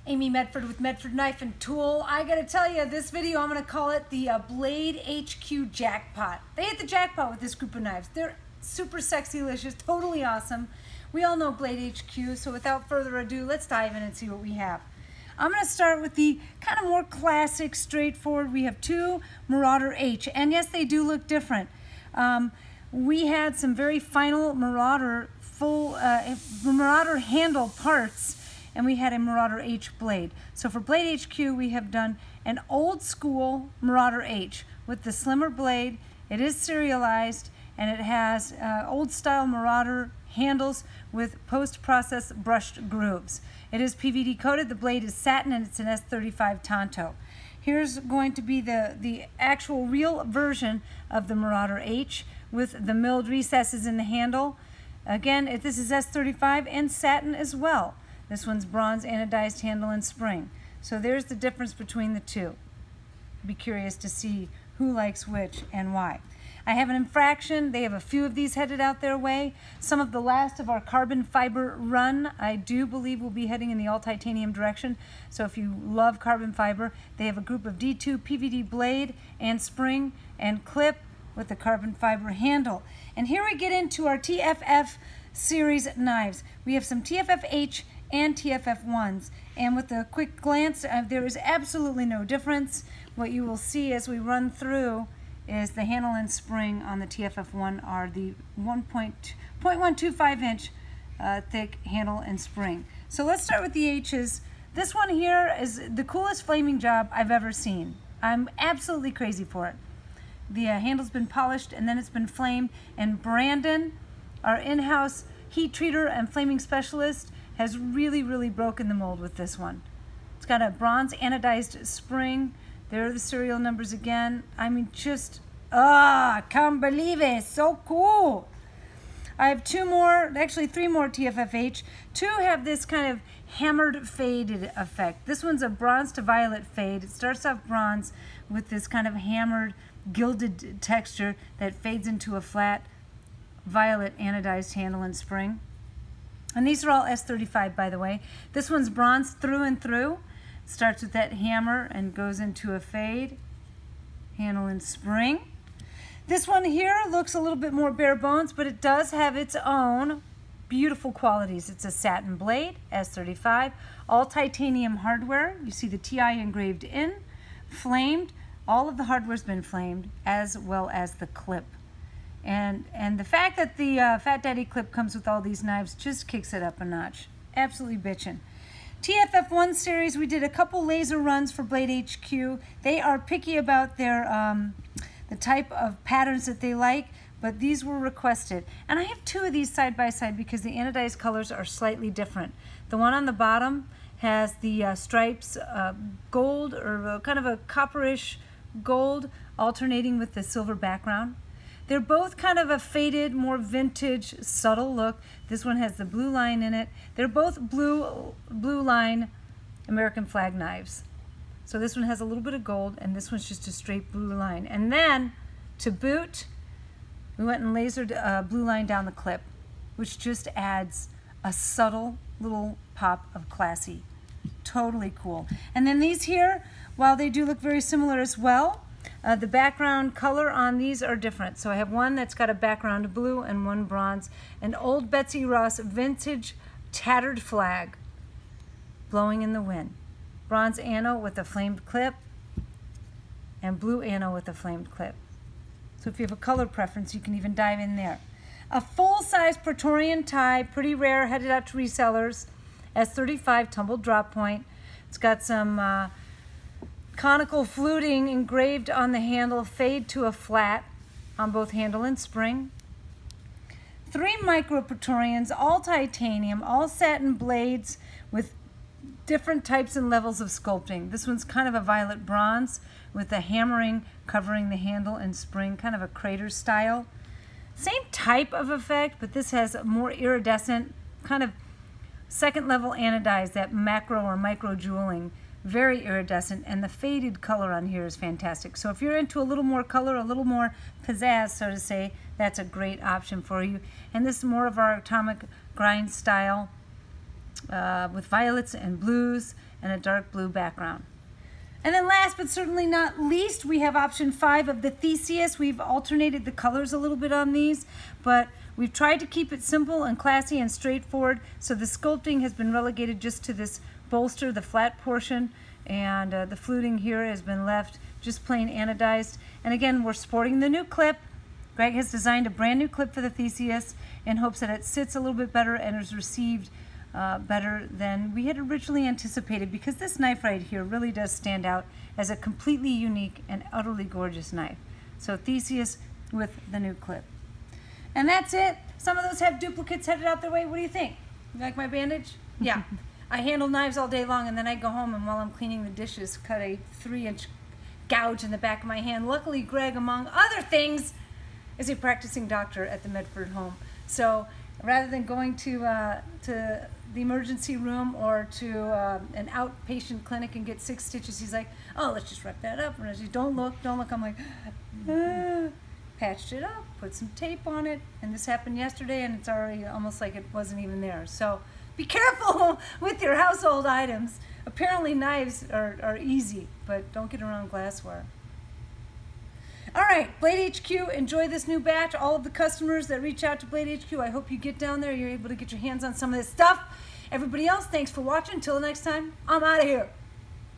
Amy Medford with Medford Knife and Tool. I gotta tell you, this video I'm gonna call it the Blade HQ Jackpot. They hit the jackpot with this group of knives. They're super sexy-licious, totally awesome. We all know Blade HQ, so without further ado, let's dive in and see what we have. I'm gonna start with the kind of more classic, straightforward. We have two Marauder-H, and yes, they do look different. We had some very final Marauder Marauder handle parts, and we had a Marauder-H blade. So for Blade HQ, we have done an old school Marauder-H with the slimmer blade. It is serialized, and it has old style Marauder handles with post-process brushed grooves. It is PVD coated, the blade is satin, and it's an S35 Tonto. Here's going to be the actual real version of the Marauder-H with the milled recesses in the handle. Again, this is S35 and satin as well. This one's bronze anodized handle and spring. So there's the difference between the two. Be curious to see who likes which and why. I have an Infraction. They have a few of these headed out their way. Some of the last of our carbon fiber run, I do believe, will be heading in the all titanium direction. So if you love carbon fiber, they have a group of D2 PVD blade and spring and clip with the carbon fiber handle. And here we get into our TFF series knives. We have some TFF-H and TFF-1s. And with a quick glance, there is absolutely no difference. What you will see as we run through is the handle and spring on the TFF-1 are the 0.125 inch thick handle and spring. So let's start with the H's. This one here is the coolest flaming job I've ever seen. I'm absolutely crazy for it. The handle's been polished and then it's been flamed, and Brandon, our in-house heat treater and flaming specialist, has really broken the mold with this one. It's got a bronze anodized spring. There are the serial numbers again. I mean, just, I can't believe it. So cool. I have three more TFF-H. Two have this kind of hammered faded effect. This one's a bronze to violet fade. It starts off bronze with this kind of hammered, gilded texture that fades into a flat violet anodized handle and spring. And these are all S35, by the way. This one's bronze through and through. Starts with that hammer and goes into a fade, handle and spring. This one here looks a little bit more bare bones, but it does have its own beautiful qualities. It's a satin blade, S35, all titanium hardware. You see the TI engraved in, flamed. All of the hardware's been flamed, as well as the clip. And the fact that the Fat Daddy clip comes with all these knives just kicks it up a notch. Absolutely bitchin'. TFF-1 series, we did a couple laser runs for Blade HQ. They are picky about their the type of patterns that they like, but these were requested. And I have two of these side by side because the anodized colors are slightly different. The one on the bottom has the stripes, gold or kind of a copperish gold alternating with the silver background. They're both kind of a faded, more vintage, subtle look. This one has the blue line in it. They're both blue line American flag knives. So this one has a little bit of gold, and this one's just a straight blue line. And then, to boot, we went and lasered a blue line down the clip, which just adds a subtle little pop of classy. Totally cool. And then these here, while they do look very similar as well, the background color on these are different. So I have one that's got a background blue and one bronze. An old Betsy Ross vintage tattered flag blowing in the wind. Bronze ano with a flamed clip and blue ano with a flamed clip. So if you have a color preference, you can even dive in there. A full-size Praetorian tie, pretty rare, headed out to resellers. S35 tumbled drop point. It's got some conical fluting engraved on the handle, fade to a flat on both handle and spring. Three micro Praetorians, all titanium, all satin blades with different types and levels of sculpting. This one's kind of a violet bronze with the hammering covering the handle and spring, kind of a crater style. Same type of effect, but this has more iridescent, kind of second level anodized, that macro or micro jeweling. Very iridescent, and the faded color on here is fantastic. So if you're into a little more color, a little more pizzazz, so to say, that's a great option for you. And this is more of our atomic grind style. with violets and blues and a dark blue background. And then last but certainly not least, we have option 5 of the Theseus. We've alternated the colors a little bit on these, but we've tried to keep it simple and classy and straightforward. So the sculpting has been relegated just to this bolster, the flat portion, and the fluting here has been left just plain anodized. And again, we're sporting the new clip. Greg has designed a brand new clip for the Theseus in hopes that it sits a little bit better and is received better than we had originally anticipated, because this knife right here really does stand out as a completely unique and utterly gorgeous knife. So Theseus with the new clip. And that's it. Some of those have duplicates headed out their way. What do you think? You like my bandage? Yeah. I handle knives all day long, and then I go home and while I'm cleaning the dishes, cut a 3-inch gouge in the back of my hand. Luckily, Greg, among other things, is a practicing doctor at the Medford home. So rather than going to the emergency room or to an outpatient clinic and get 6 stitches, he's like, oh, let's just wrap that up. And I say, don't look. I'm like, patched it up, put some tape on it, and this happened yesterday, and it's already almost like it wasn't even there. So be careful with your household items. Apparently knives are easy, but don't get around glassware. All right, Blade HQ, enjoy this new batch. All of the customers that reach out to Blade HQ, I hope you get down there, you're able to get your hands on some of this stuff. Everybody else, thanks for watching. Until next time, I'm out of here.